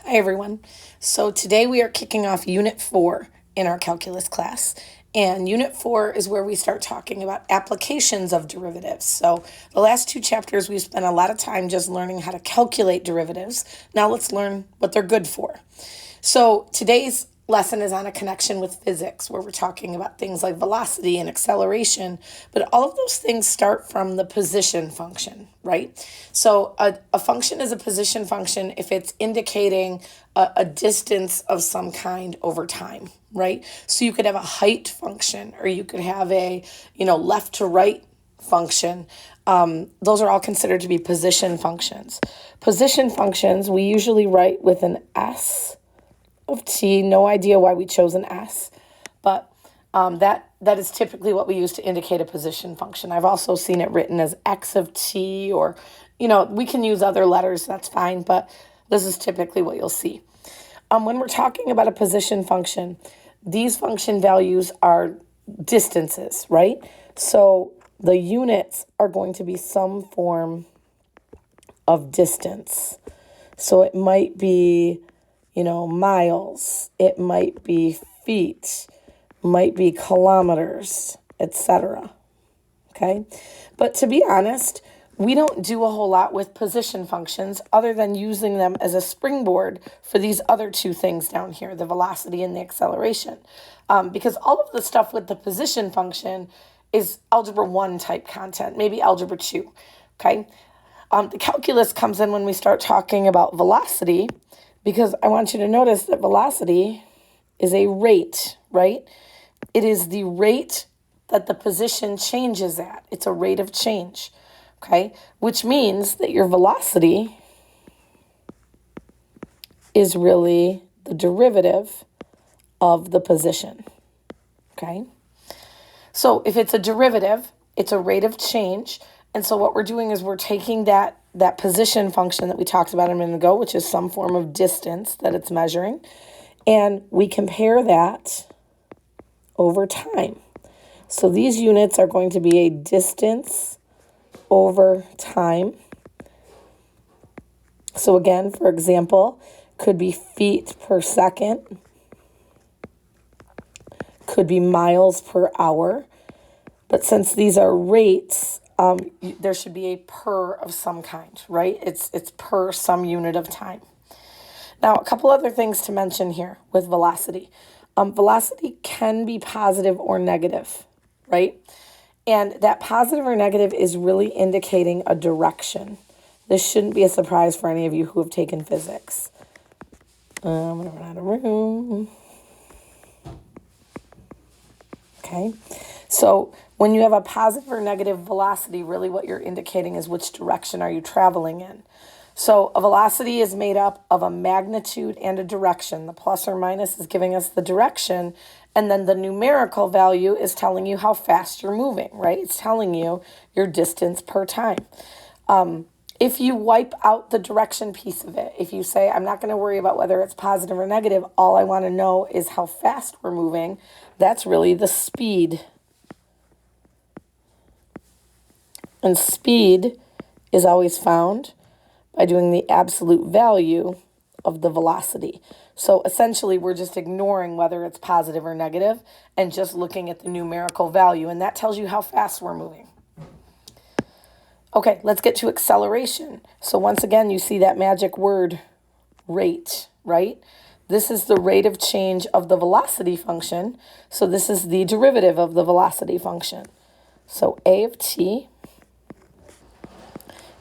Hi everyone. So today we are kicking off Unit 4 in our calculus class. And Unit 4 is where we start talking about applications of derivatives. So the last two chapters we've spent a lot of time just learning how to calculate derivatives. Now let's learn what they're good for. So today's lesson is on a connection with physics, where we're talking about things like velocity and acceleration, but all of those things start from the position function, right? So a function is a position function if it's indicating a distance of some kind over time, right? So you could have a height function, or you could have a, left to right function. Those are all considered to be position functions. Position functions we usually write with an S of t. No idea why we chose an S, but that is typically what we use to indicate a position function. I've also seen it written as x of t, or we can use other letters, that's fine, but this is typically what you'll see. When we're talking about a position function, these function values are distances, right? So the units are going to be some form of distance. So it might be miles, it might be feet, might be kilometers, etc. Okay? But to be honest, we don't do a whole lot with position functions other than using them as a springboard for these other two things down here, the velocity and the acceleration. Because all of the stuff with the position function is Algebra 1 type content, maybe Algebra 2. Okay? The calculus comes in when we start talking about velocity, because I want you to notice that velocity is a rate, right? It is the rate that the position changes at. It's a rate of change, okay? Which means that your velocity is really the derivative of the position, okay? So if it's a derivative, it's a rate of change. And so what we're doing is we're taking that position function that we talked about a minute ago, which is some form of distance that it's measuring, and we compare that over time. So these units are going to be a distance over time. So again, for example, could be feet per second, could be miles per hour. But since these are rates, there should be a per of some kind, right? It's per some unit of time. Now, a couple other things to mention here with velocity. Velocity can be positive or negative, right? And that positive or negative is really indicating a direction. This shouldn't be a surprise for any of you who have taken physics. I'm going to run out of room. Okay. So when you have a positive or negative velocity, really what you're indicating is which direction are you traveling in. So a velocity is made up of a magnitude and a direction. The plus or minus is giving us the direction, and then the numerical value is telling you how fast you're moving, right? It's telling you your distance per time. If you wipe out the direction piece of it, if you say, I'm not going to worry about whether it's positive or negative, all I want to know is how fast we're moving, that's really the speed. And speed is always found by doing the absolute value of the velocity. So essentially, we're just ignoring whether it's positive or negative and just looking at the numerical value, and that tells you how fast we're moving. Okay, let's get to acceleration. So once again, you see that magic word, rate, right? This is the rate of change of the velocity function. So this is the derivative of the velocity function. So a of t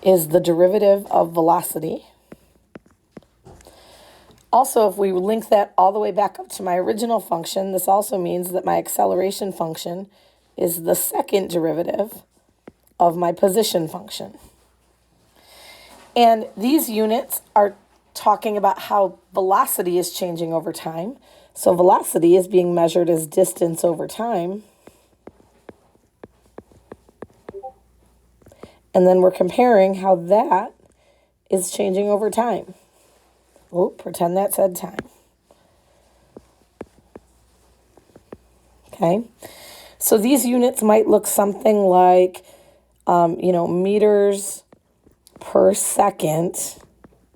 is the derivative of velocity. Also, if we link that all the way back up to my original function, this also means that my acceleration function is the second derivative of my position function. And these units are talking about how velocity is changing over time. So velocity is being measured as distance over time. And then we're comparing how that is changing over time. Oh, pretend that said time. Okay. So these units might look something like, meters per second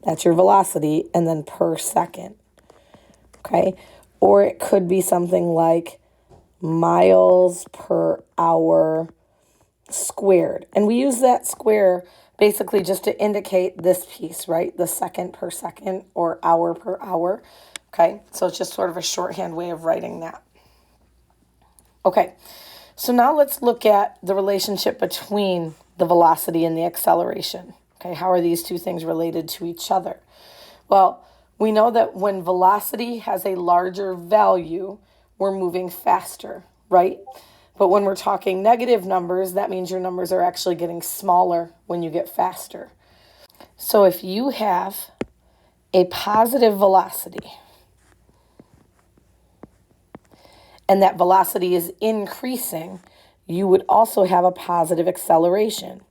That's your velocity, and then per second, okay? Or it could be something like miles per hour squared. And we use that square basically just to indicate this piece, right? The second per second or hour per hour, okay? So it's just sort of a shorthand way of writing that. Okay, so now let's look at the relationship between the velocity and the acceleration. Okay, how are these two things related to each other? Well, we know that when velocity has a larger value, we're moving faster, right? But when we're talking negative numbers, that means your numbers are actually getting smaller when you get faster. So if you have a positive velocity, and that velocity is increasing, you would also have a positive acceleration.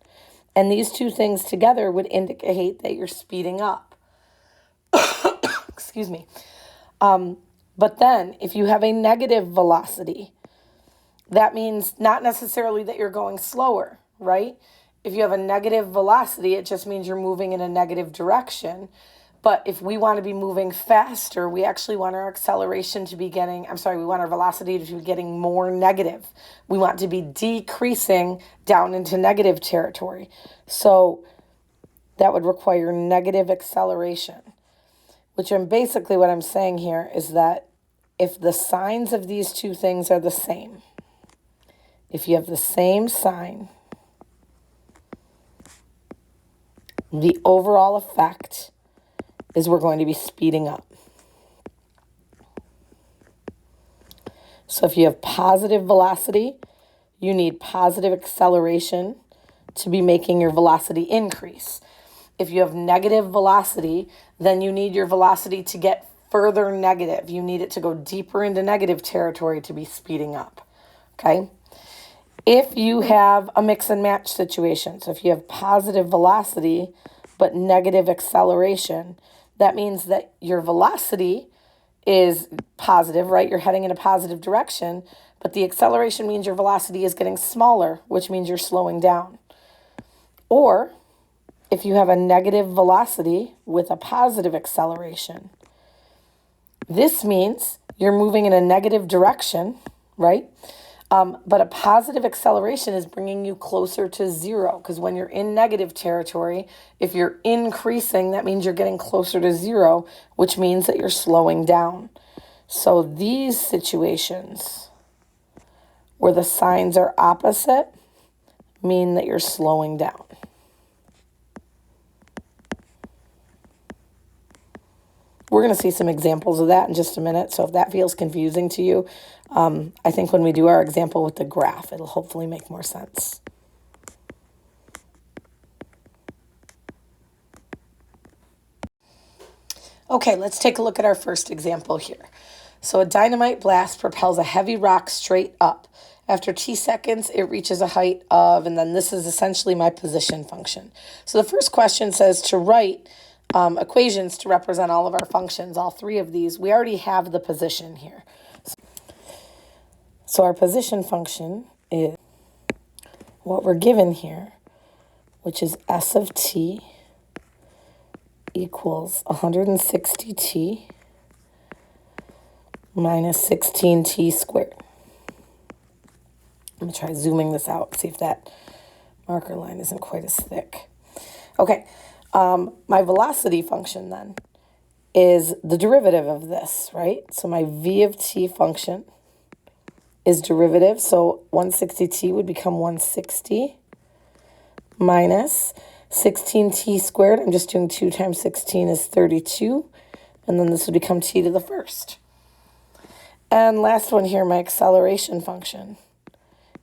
And these two things together would indicate that you're speeding up. Excuse me. But then if you have a negative velocity, that means not necessarily that you're going slower, right? If you have a negative velocity, it just means you're moving in a negative direction. But if we want to be moving faster, we actually want our acceleration to be getting, we want our velocity to be getting more negative. We want to be decreasing down into negative territory. So that would require negative acceleration, which basically what I'm saying here is that if the signs of these two things are the same, if you have the same sign, the overall effect is we're going to be speeding up. So if you have positive velocity, you need positive acceleration to be making your velocity increase. If you have negative velocity, then you need your velocity to get further negative. You need it to go deeper into negative territory to be speeding up, okay? If you have a mix and match situation, so if you have positive velocity but negative acceleration, that means that your velocity is positive, right? You're heading in a positive direction, but the acceleration means your velocity is getting smaller, which means you're slowing down. Or if you have a negative velocity with a positive acceleration, this means you're moving in a negative direction, right? But a positive acceleration is bringing you closer to zero, because when you're in negative territory, if you're increasing, that means you're getting closer to zero, which means that you're slowing down. So these situations where the signs are opposite mean that you're slowing down. We're going to see some examples of that in just a minute. So if that feels confusing to you, I think when we do our example with the graph, it'll hopefully make more sense. Okay, let's take a look at our first example here. So a dynamite blast propels a heavy rock straight up. After t seconds, it reaches a height of, and then this is essentially my position function. So the first question says to write equations to represent all of our functions, all three of these. We already have the position here. So our position function is what we're given here, which is s of t equals 160t minus 16t squared. I'm going to try zooming this out, see if that marker line isn't quite as thick. Okay, my velocity function then is the derivative of this, right? So my v of t function is derivative. So 160t would become 160 minus 16t squared. I'm just doing 2 times 16 is 32. And then this would become t to the first. And last one here, my acceleration function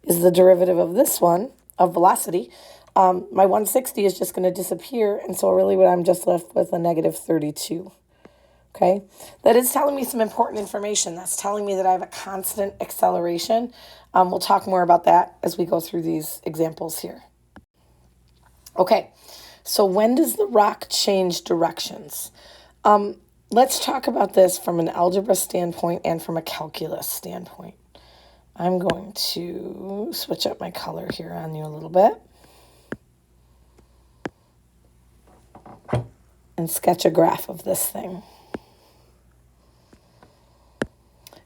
is the derivative of this one, of velocity. My 160 is just going to disappear. And so really what I'm just left with a negative 32. Okay, that is telling me some important information. That's telling me that I have a constant acceleration. We'll talk more about that as we go through these examples here. Okay, so when does the rock change directions? Let's talk about this from an algebra standpoint and from a calculus standpoint. I'm going to switch up my color here on you a little bit. and sketch a graph of this thing.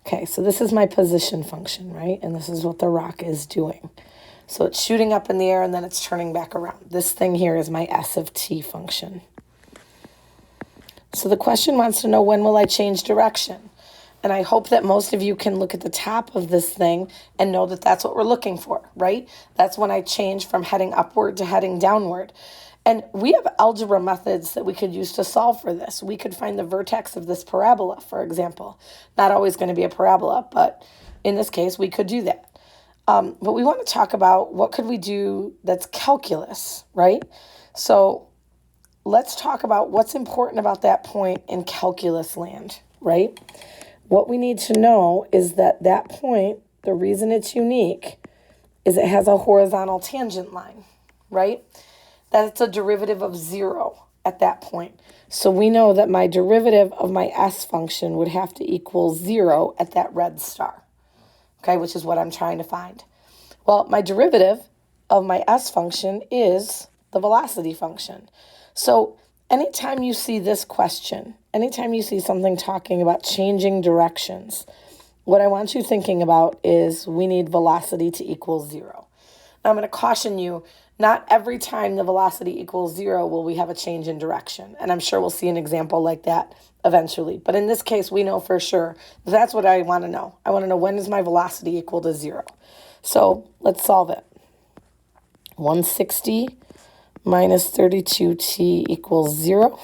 Okay, so this is my position function, right? And this is what the rock is doing. So it's shooting up in the air and then it's turning back around. This thing here is my S of t function. So the question wants to know, when will I change direction? And I hope that most of you can look at the top of this thing and know that that's what we're looking for, right? That's when I change from heading upward to heading downward. And we have algebra methods that we could use to solve for this. We could find the vertex of this parabola, for example. Not always going to be a parabola, but in this case, we could do that. But we want to talk about what could we do that's calculus, right? So let's talk about what's important about that point in calculus land, right? What we need to know is that that point, the reason it's unique is it has a horizontal tangent line, right? That it's a derivative of 0 at that point. So we know that my derivative of my S function would have to equal 0 at that red star, okay, which is what I'm trying to find. Well, my derivative of my S function is the velocity function. So anytime you see this question, anytime you see something talking about changing directions, what I want you thinking about is we need velocity to equal 0. Now I'm going to caution you, not every time the velocity equals 0 will we have a change in direction. And I'm sure we'll see an example like that eventually. But in this case, we know for sure that's what I want to know. I want to know, when is my velocity equal to 0? So let's solve it. 160 minus 32t equals 0.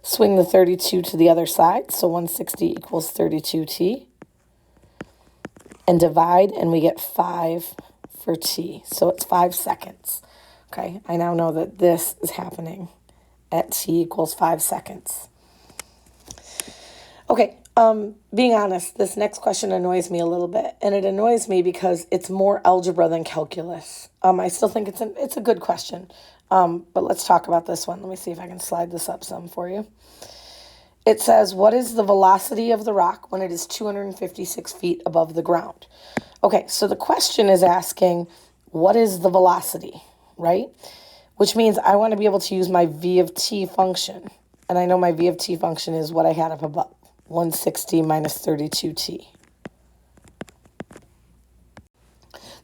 Swing the 32 to the other side, so 160 equals 32t. And divide, and we get 5 for t. So it's 5 seconds. Okay, I now know that this is happening at t equals 5 seconds. Okay, being honest, this next question annoys me a little bit. And it annoys me because it's more algebra than calculus. I still think it's a good question. But let's talk about this one. Let me see if I can slide this up some for you. It says, what is the velocity of the rock when it is 256 feet above the ground? Okay, so the question is asking, what is the velocity, right? Which means I want to be able to use my v of t function. And I know my v of t function is what I had up above, 160 minus 32t.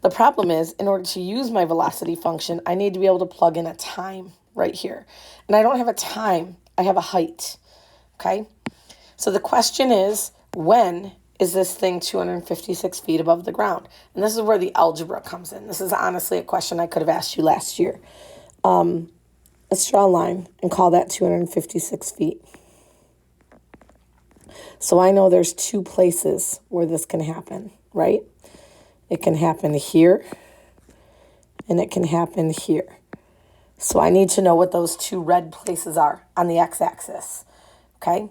The problem is, in order to use my velocity function, I need to be able to plug in a time right here. And I don't have a time, I have a height, okay? So the question is, when is this thing 256 feet above the ground? And this is where the algebra comes in. This is honestly a question I could have asked you last year. Let's draw a line and call that 256 feet. So I know there's 2 places where this can happen, right? It can happen here, and it can happen here. So I need to know what those 2 red places are on the x-axis, okay?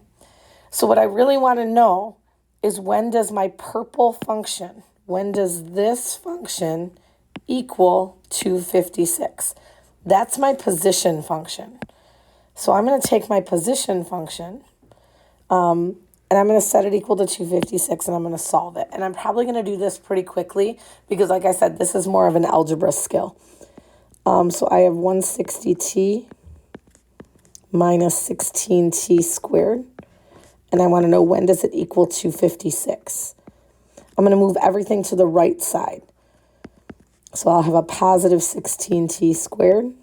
So what I really want to know is, when does my purple function, when does this function equal 256? That's my position function. So I'm going to take my position function, and I'm going to set it equal to 256, and I'm going to solve it. And I'm probably going to do this pretty quickly because, like I said, this is more of an algebra skill. So I have 160t minus 16t squared. And I want to know, when does it equal 256? I'm going to move everything to the right side. So I'll have a positive 16t squared.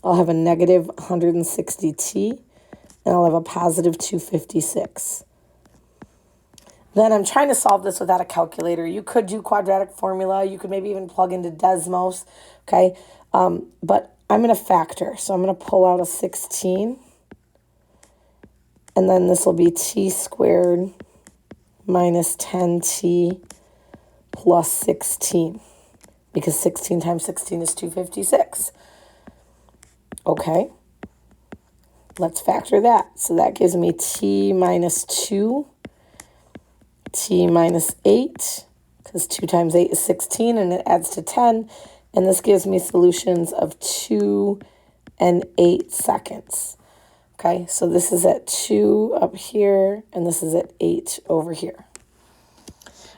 I'll have a negative 160t. And I'll have a positive 256. Then I'm trying to solve this without a calculator. You could do quadratic formula. You could maybe even plug into Desmos, okay? But I'm going to factor. So I'm going to pull out a 16. And then this will be t squared minus 10t plus 16. Because 16 times 16 is 256. Okay. Let's factor that. So that gives me t minus 2. T minus 8, because 2 times 8 is 16, and it adds to 10. And this gives me solutions of 2 and 8 seconds. Okay, so this is at 2 up here, and this is at 8 over here.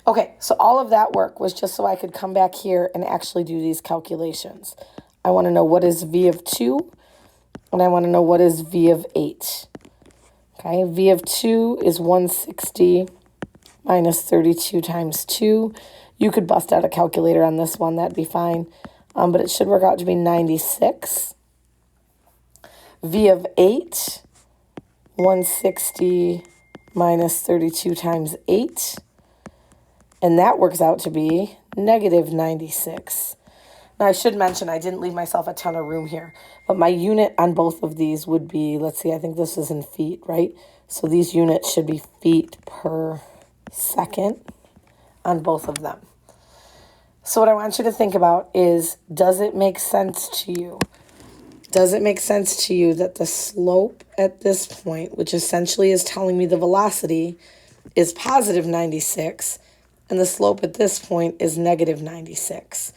Okay, so all of that work was just so I could come back here and actually do these calculations. I want to know, what is v of 2? And I want to know what is v of 8. Okay, v of 2 is 160 minus 32 times 2. You could bust out a calculator on this one. That'd be fine. But it should work out to be 96. V of 8, 160 minus 32 times 8. And that works out to be negative 96. Now, I should mention I didn't leave myself a ton of room here, but my unit on both of these would be, let's see, I think this is in feet, right? So these units should be feet per second on both of them. So what I want you to think about is, does it make sense to you? Does it make sense to you that the slope at this point, which essentially is telling me the velocity, is positive 96, and the slope at this point is negative 96?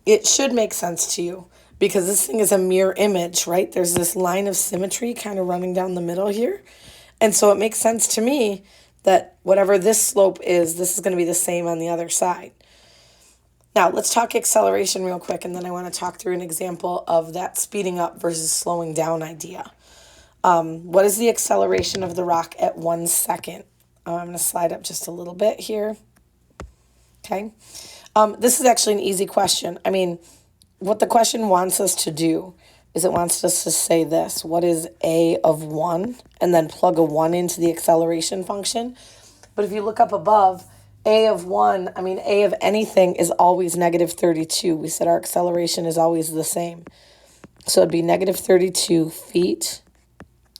It should make sense to you because this thing is a mirror image, right? There's this line of symmetry kind of running down the middle here. And so it makes sense to me that whatever this slope is, this is going to be the same on the other side. Now, let's talk acceleration real quick, and then I want to talk through an example of that speeding up versus slowing down idea. What is the acceleration of the rock at 1 second? I'm going to slide up just a little bit here. Okay. This is actually an easy question. I mean, what the question wants us to do is it wants us to say this. What is a of 1? And then plug a 1 into the acceleration function. But if you look up above, a of 1, I mean, a of anything is always negative 32. We said our acceleration is always the same. So it'd be negative 32 feet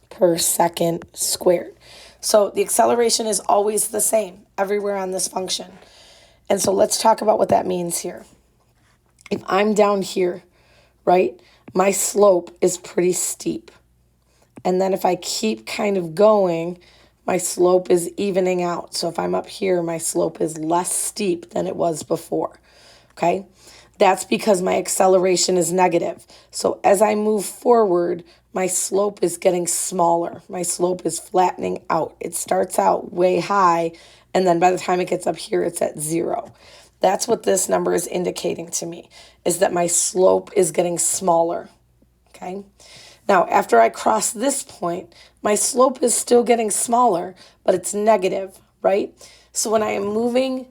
per second squared. So the acceleration is always the same everywhere on this function. And so let's talk about what that means here. If I'm down here, right, my slope is pretty steep. And then if I keep kind of going, my slope is evening out. So if I'm up here, my slope is less steep than it was before, okay? That's because my acceleration is negative. So as I move forward, my slope is getting smaller. My slope is flattening out. It starts out way high, and then by the time it gets up here, it's at 0. That's what this number is indicating to me, is that my slope is getting smaller, okay? Now, after I cross this point, my slope is still getting smaller, but it's negative, right? So when I am moving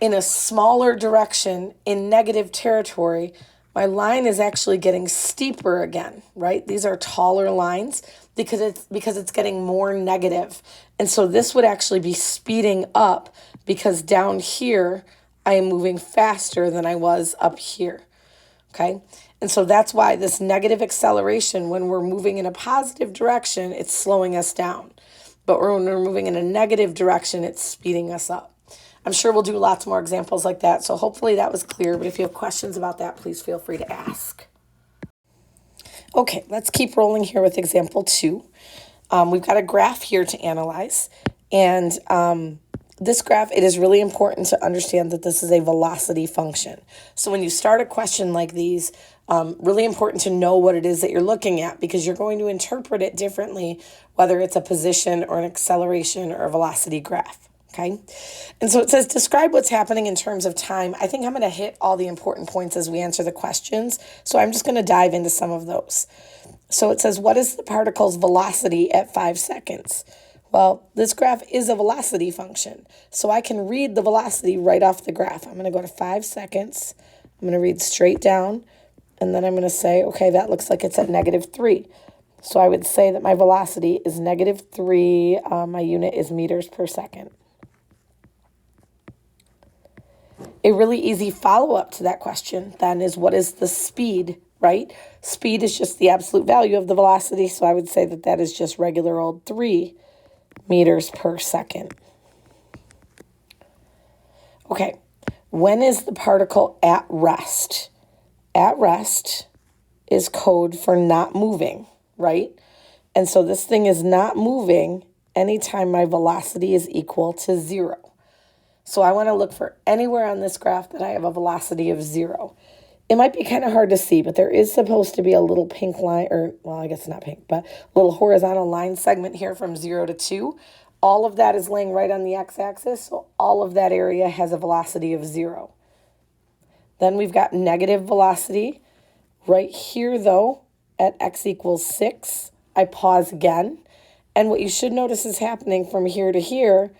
in a smaller direction in negative territory, my line is actually getting steeper again, right? These are taller lines because it's getting more negative. And so this would actually be speeding up because down here, I am moving faster than I was up here, okay? And so that's why this negative acceleration, when we're moving in a positive direction, it's slowing us down. But when we're moving in a negative direction, it's speeding us up. I'm sure we'll do lots more examples like that. So hopefully that was clear. But if you have questions about that, please feel free to ask. Okay, let's keep rolling here with example 2. We've got a graph here to analyze. And this graph, it is really important to understand that this is a velocity function. So when you start a question like these, really important to know what it is that you're looking at because you're going to interpret it differently, whether it's a position or an acceleration or a velocity graph. Okay, and so it says, describe what's happening in terms of time. I think I'm going to hit all the important points as we answer the questions. So I'm just going to dive into some of those. So it says, what is the particle's velocity at 5 seconds? Well, this graph is a velocity function. So I can read the velocity right off the graph. I'm going to go to 5 seconds. I'm going to read straight down. And then I'm going to say, okay, that looks like it's at -3. So I would say that my velocity is -3. My unit is meters per second. A really easy follow-up to that question then is, what is the speed, right? Speed is just the absolute value of the velocity, so I would say that that is just regular old 3 meters per second. Okay, when is the particle at rest? At rest is code for not moving, right? And so this thing is not moving anytime my velocity is equal to 0. So I want to look for anywhere on this graph that I have a velocity of 0. It might be kind of hard to see, but there is supposed to be a little pink line, or, well, I guess it's not pink, but a little horizontal line segment here from 0 to 2. All of that is laying right on the x-axis, so all of that area has a velocity of 0. Then we've got negative velocity. Right here, though, at x equals 6, I pause again. And what you should notice is happening from here to here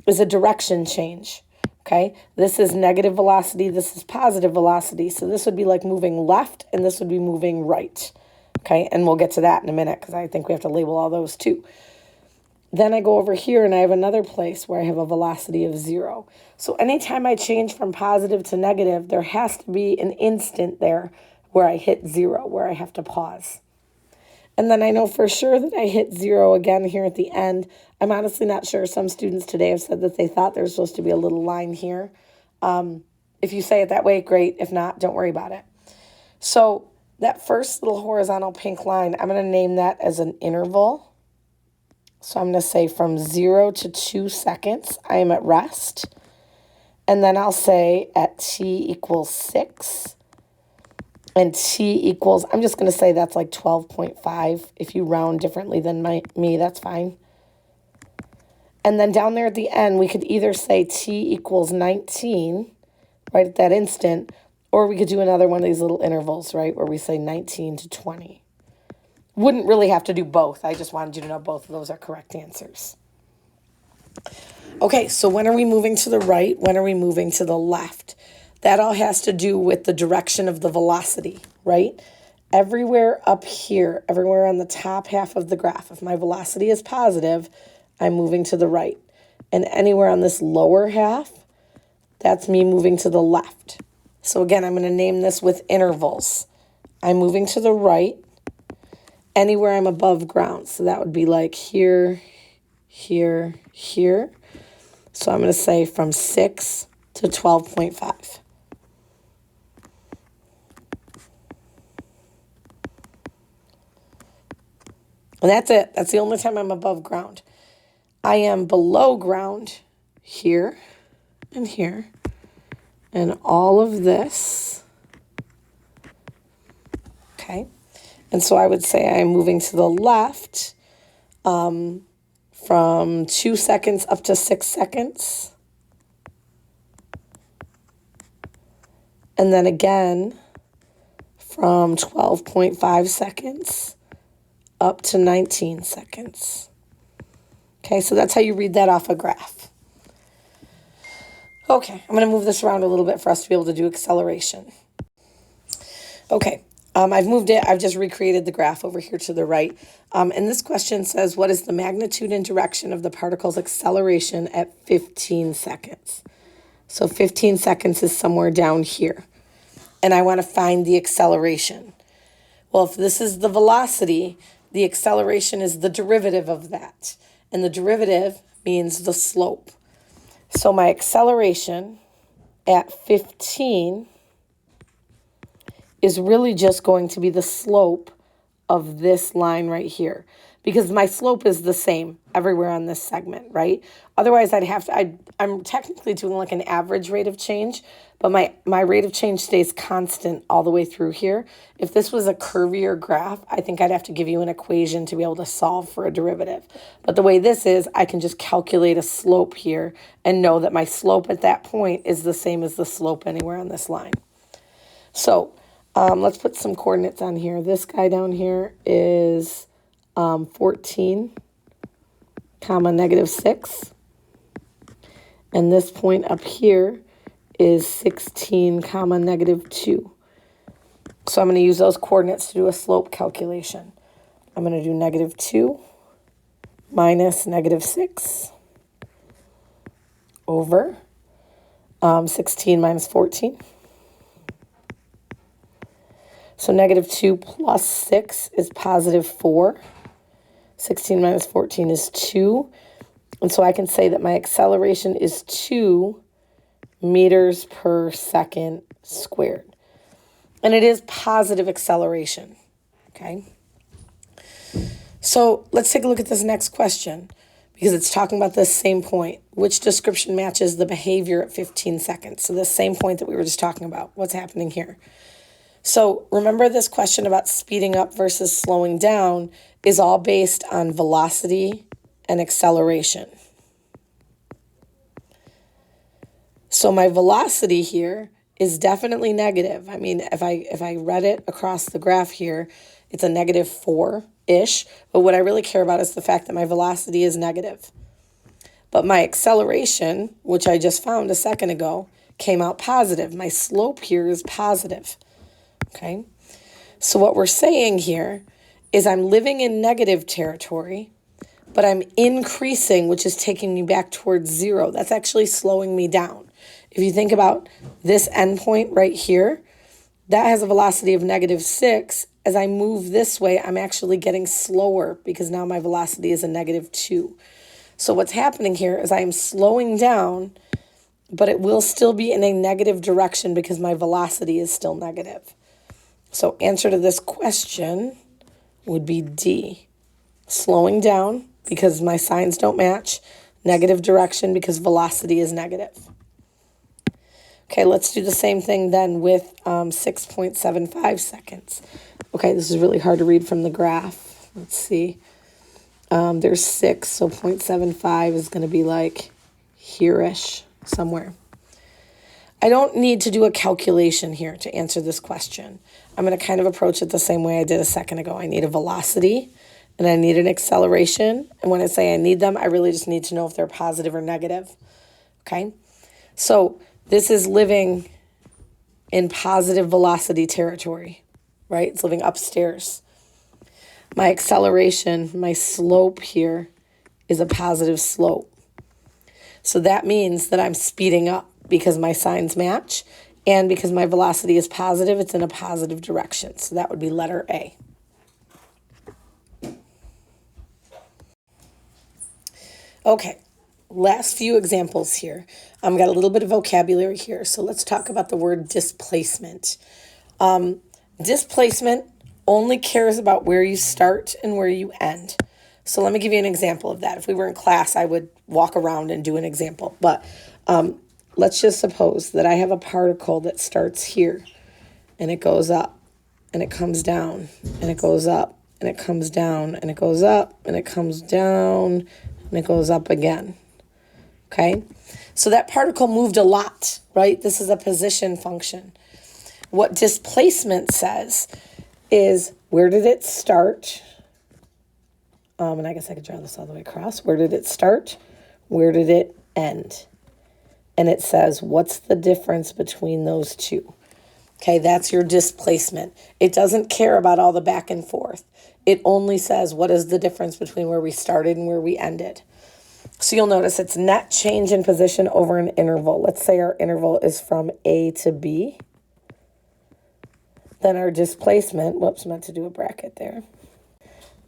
is a direction change. Okay, this is negative velocity, this is positive velocity. So this would be like moving left and this would be moving right. Okay, and we'll get to that in a minute because I think we have to label all those too. Then I go over here and I have another place where I have a velocity of 0. So anytime I change from positive to negative, there has to be an instant there where I hit 0, where I have to pause. And then I know for sure that I hit 0 again here at the end. I'm honestly not sure. Some students today have said that they thought there was supposed to be a little line here. If you say it that way, great. If not, don't worry about it. So that first little horizontal pink line, I'm going to name that as an interval. So I'm going to say from 0 to 2 seconds, I am at rest. And then I'll say at t equals 6. And t equals, I'm just going to say that's like 12.5. If you round differently than me, that's fine. And then down there at the end, we could either say t equals 19, right at that instant, or we could do another one of these little intervals, right, where we say 19 to 20. Wouldn't really have to do both. I just wanted you to know both of those are correct answers. Okay, so when are we moving to the right? When are we moving to the left? That all has to do with the direction of the velocity, right? Everywhere up here, everywhere on the top half of the graph, if my velocity is positive, I'm moving to the right. And anywhere on this lower half, that's me moving to the left. So again, I'm going to name this with intervals. I'm moving to the right anywhere I'm above ground. So that would be like here, here, here. So I'm going to say from 6 to 12.5. And that's it. That's the only time I'm above ground. I am below ground here and here. And all of this. Okay. And so I would say I'm moving to the left from 2 seconds up to 6 seconds. And then again from 12.5 seconds up to 19 seconds. Okay, so that's how you read that off a graph. Okay, I'm going to move this around a little bit for us to be able to do acceleration. Okay, I've moved it. I've just recreated the graph over here to the right. And this question says, what is the magnitude and direction of the particle's acceleration at 15 seconds? So 15 seconds is somewhere down here. And I want to find the acceleration. Well, if this is the velocity, the acceleration is the derivative of that. And the derivative means the slope. So my acceleration at 15 is really just going to be the slope of this line right here, because my slope is the same everywhere on this segment, right? Otherwise, I'm technically doing like an average rate of change, but my rate of change stays constant all the way through here. If this was a curvier graph, I think I'd have to give you an equation to be able to solve for a derivative. But the way this is, I can just calculate a slope here and know that my slope at that point is the same as the slope anywhere on this line. So let's put some coordinates on here. This guy down here is 14, comma, negative 6. And this point up here is 16, comma, negative 2. So I'm going to use those coordinates to do a slope calculation. I'm going to do negative 2 minus negative 6 over 16 minus 14. So negative 2 plus 6 is positive 4. 16 minus 14 is 2. And so I can say that my acceleration is 2 meters per second squared. And it is positive acceleration, okay? So let's take a look at this next question, because it's talking about this same point. Which description matches the behavior at 15 seconds? So the same point that we were just talking about. What's happening here? So remember, this question about speeding up versus slowing down is all based on velocity and acceleration. So my velocity here is definitely negative. I mean, if I read it across the graph here, It's a negative 4-ish. But what I really care about is the fact that my velocity is negative. But my acceleration, which I just found a second ago, came out positive. My slope here is positive. Okay? So what we're saying here is I'm living in negative territory, but I'm increasing, which is taking me back towards 0. That's actually slowing me down. If you think about this endpoint right here, that has a velocity of -6. As I move this way, I'm actually getting slower because now my velocity is a -2. So what's happening here is I am slowing down, but it will still be in a negative direction because my velocity is still negative. So answer to this question would be D. Slowing down because my signs don't match. Negative direction because velocity is negative. Okay, let's do the same thing then with 6.75 seconds. Okay, this is really hard to read from the graph. Let's see. There's 6, so 0.75 is going to be like here-ish somewhere. I don't need to do a calculation here to answer this question. I'm going to kind of approach it the same way I did a second ago. I need a velocity and I need an acceleration. And when I say I need them, I really just need to know if they're positive or negative. Okay? So this is living in positive velocity territory, right? It's living upstairs. My acceleration, my slope here is a positive slope. So that means that I'm speeding up because my signs match and because my velocity is positive, it's in a positive direction. So that would be letter A. Okay, last few examples here. I've got a little bit of vocabulary here. So let's talk about the word displacement. Displacement only cares about where you start and where you end. So let me give you an example of that. If we were in class, I would walk around and do an example. But let's just suppose that I have a particle that starts here and it goes up and it comes down and it goes up and it comes down and it goes up and it comes down and it goes up again. Okay? So that particle moved a lot, right? This is a position function. What displacement says is where did it start? And I guess I could draw this all the way across. Where did it start? Where did it end? And it says, what's the difference between those two? Okay, that's your displacement. It doesn't care about all the back and forth. It only says, what is the difference between where we started and where we ended? So you'll notice it's net change in position over an interval. Let's say our interval is from A to B. Then our displacement, whoops, meant to do a bracket there.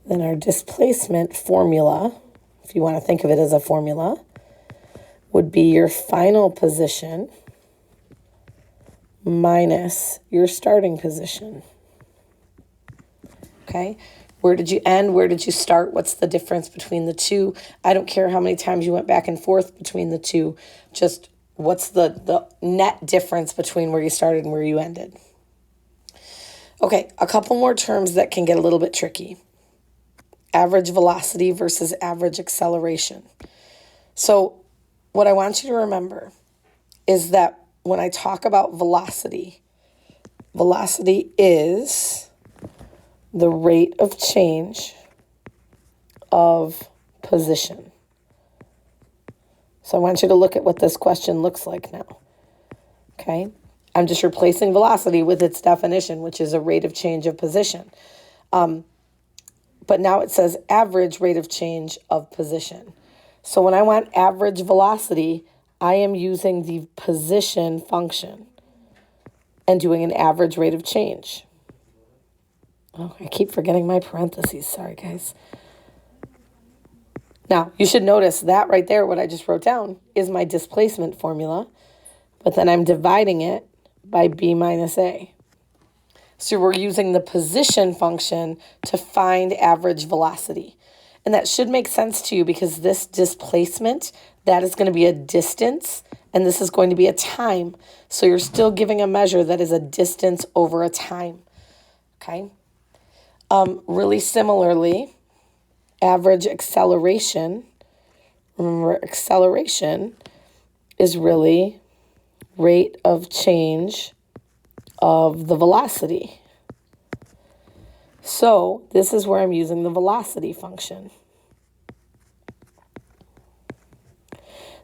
Then our displacement formula, if you want to think of it as a formula, would be your final position minus your starting position. Okay? Where did you end? Where did you start? What's the difference between the two? I don't care how many times you went back and forth between the two. Just what's the net difference between where you started and where you ended? Okay, a couple more terms that can get a little bit tricky. Average velocity versus average acceleration. So what I want you to remember is that when I talk about velocity, velocity is the rate of change of position. So I want you to look at what this question looks like now. Okay? I'm just replacing velocity with its definition, which is a rate of change of position. But now it says average rate of change of position. So when I want average velocity, I am using the position function and doing an average rate of change. Oh, I keep forgetting my parentheses. Sorry, guys. Now, you should notice that right there, what I just wrote down, is my displacement formula. But then I'm dividing it by B minus A. So we're using the position function to find average velocity. And that should make sense to you because this displacement, that is going to be a distance, and this is going to be a time. So you're still giving a measure that is a distance over a time. Okay? Really similarly, average acceleration, remember acceleration is really rate of change of the velocity. So this is where I'm using the velocity function.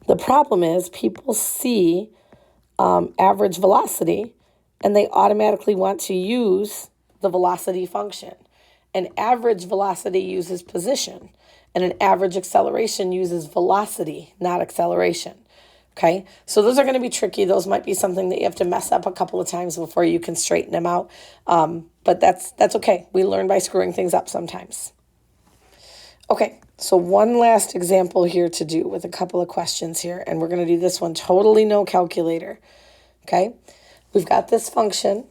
The problem is people see average velocity and they automatically want to use the velocity function. An average velocity uses position, and an average acceleration uses velocity, not acceleration. Okay, so those are going to be tricky. Those might be something that you have to mess up a couple of times before you can straighten them out. But that's okay. We learn by screwing things up sometimes. Okay, so one last example here to do with a couple of questions here, and we're going to do this one totally no calculator. Okay, we've got this function.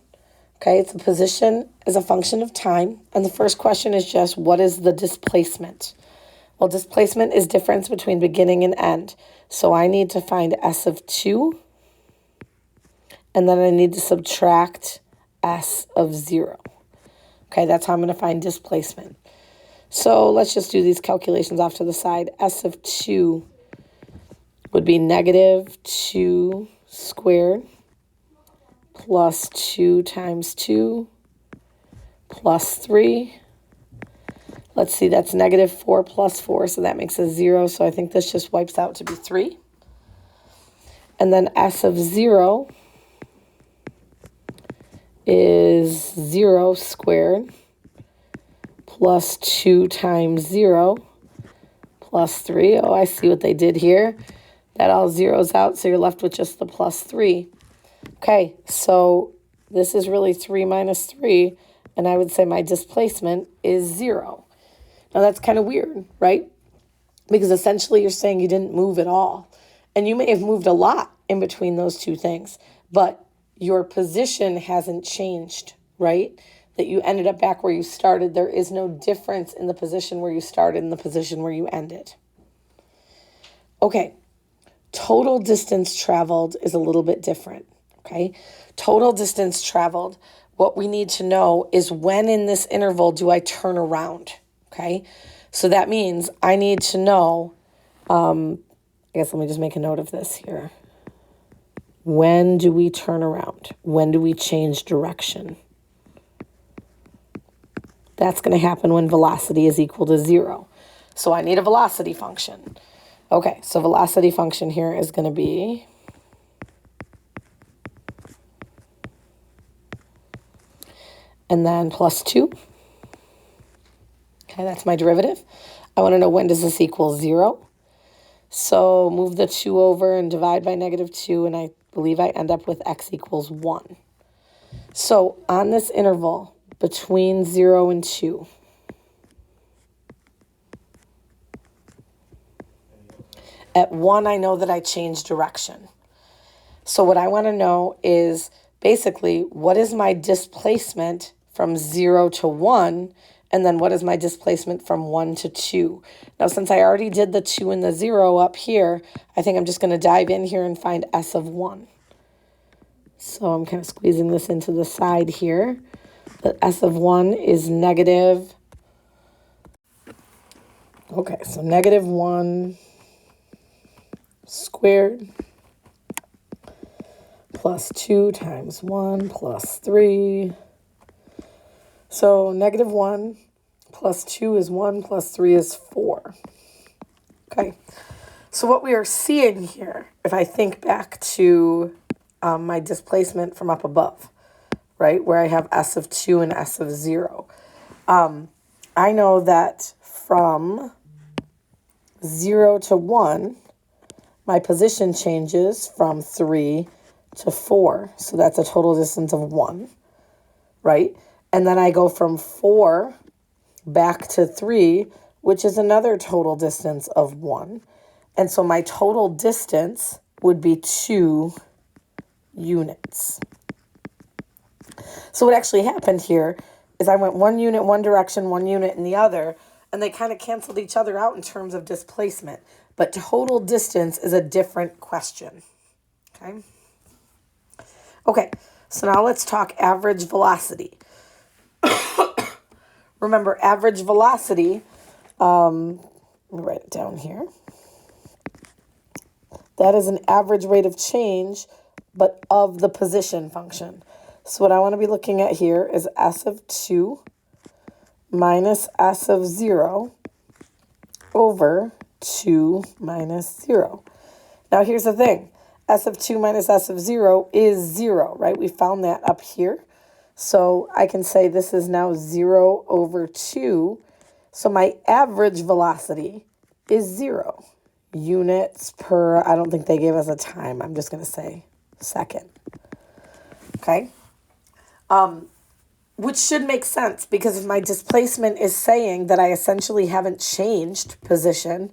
Okay, it's a position as a function of time, and the first question is just, what is the displacement? Well, displacement is difference between beginning and end. So I need to find s of 2, and then I need to subtract s of 0. Okay, that's how I'm going to find displacement. So let's just do these calculations off to the side. S of 2 would be negative 2 squared plus 2 times 2 plus 3. Let's see, that's negative 4 plus 4, so that makes a 0. So I think this just wipes out to be 3. And then s of 0 is 0 squared plus 2 times 0 plus 3. Oh, I see what they did here. That all zeros out, so you're left with just the plus 3. Okay, so this is really 3 minus 3, and I would say my displacement is 0. Now, that's kind of weird, right? Because essentially you're saying you didn't move at all. And you may have moved a lot in between those two things, but your position hasn't changed, right? That you ended up back where you started. There is no difference in the position where you started and the position where you ended. Okay, total distance traveled is a little bit different, okay? Total distance traveled, what we need to know is when in this interval do I turn around? Okay, so that means I need to know, I guess let me just make a note of this here. When do we turn around? When do we change direction? That's going to happen when velocity is equal to 0. So I need a velocity function. Okay, so velocity function here is going to be and then plus 2. Okay, that's my derivative. I want to know when does this equal 0. So move the 2 over and divide by negative 2, and I believe I end up with x equals 1. So on this interval between 0 and 2, at 1 I know that I changed direction. So what I want to know is basically what is my displacement from 0 to 1, and then what is my displacement from 1 to 2? Now, since I already did the 2 and the 0 up here, I think I'm just going to dive in here and find s of 1. So I'm kind of squeezing this into the side here. The s of 1 is negative. Okay, so negative 1 squared plus 2 times 1 plus 3. So negative 1 plus 2 is 1 plus 3 is 4. Okay, so what we are seeing here, if I think back to my displacement from up above, right, where I have s of 2 and s of 0, I know that from 0 to 1, my position changes from 3 to 4. So that's a total distance of 1, right? And then I go from 4 back to 3, which is another total distance of 1. And so my total distance would be 2 units. So what actually happened here is I went 1 unit one direction, 1 unit in the other, and they kind of canceled each other out in terms of displacement. But total distance is a different question. Okay? Okay, so now let's talk average velocity. Remember, average velocity, let me write it down here. That is an average rate of change, but of the position function. So what I want to be looking at here is s of 2 minus s of 0 over 2 minus 0. Now here's the thing. S of 2 minus s of 0 is 0, right? We found that up here. So I can say this is now 0 over 2. So my average velocity is 0 units per, I don't think they gave us a time. I'm just going to say second. Okay? Which should make sense because if my displacement is saying that I essentially haven't changed position,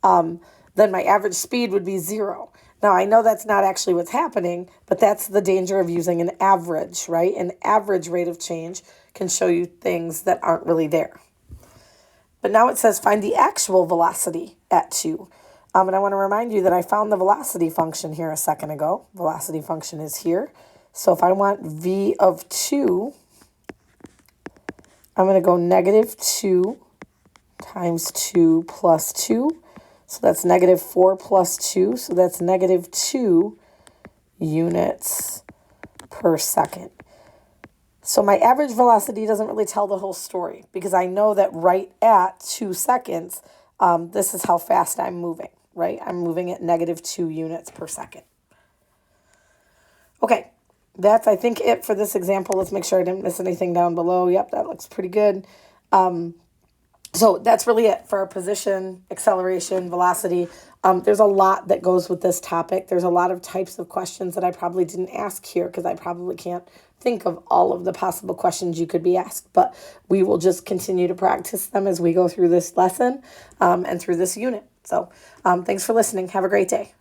then my average speed would be 0. Now, I know that's not actually what's happening, but that's the danger of using an average, right? An average rate of change can show you things that aren't really there. But now it says find the actual velocity at 2. And I want to remind you that I found the velocity function here a second ago. Velocity function is here. So if I want v of 2, I'm going to go negative 2 times 2 plus 2. So that's negative 4 plus 2. So that's negative 2 units per second. So my average velocity doesn't really tell the whole story because I know that right at 2 seconds, this is how fast I'm moving, right? I'm moving at negative 2 units per second. Okay, that's, I think, it for this example. Let's make sure I didn't miss anything down below. Yep, that looks pretty good. So that's really it for our position, acceleration, velocity. There's a lot that goes with this topic. There's a lot of types of questions that I probably didn't ask here because I probably can't think of all of the possible questions you could be asked. But we will just continue to practice them as we go through this lesson and through this unit. So thanks for listening. Have a great day.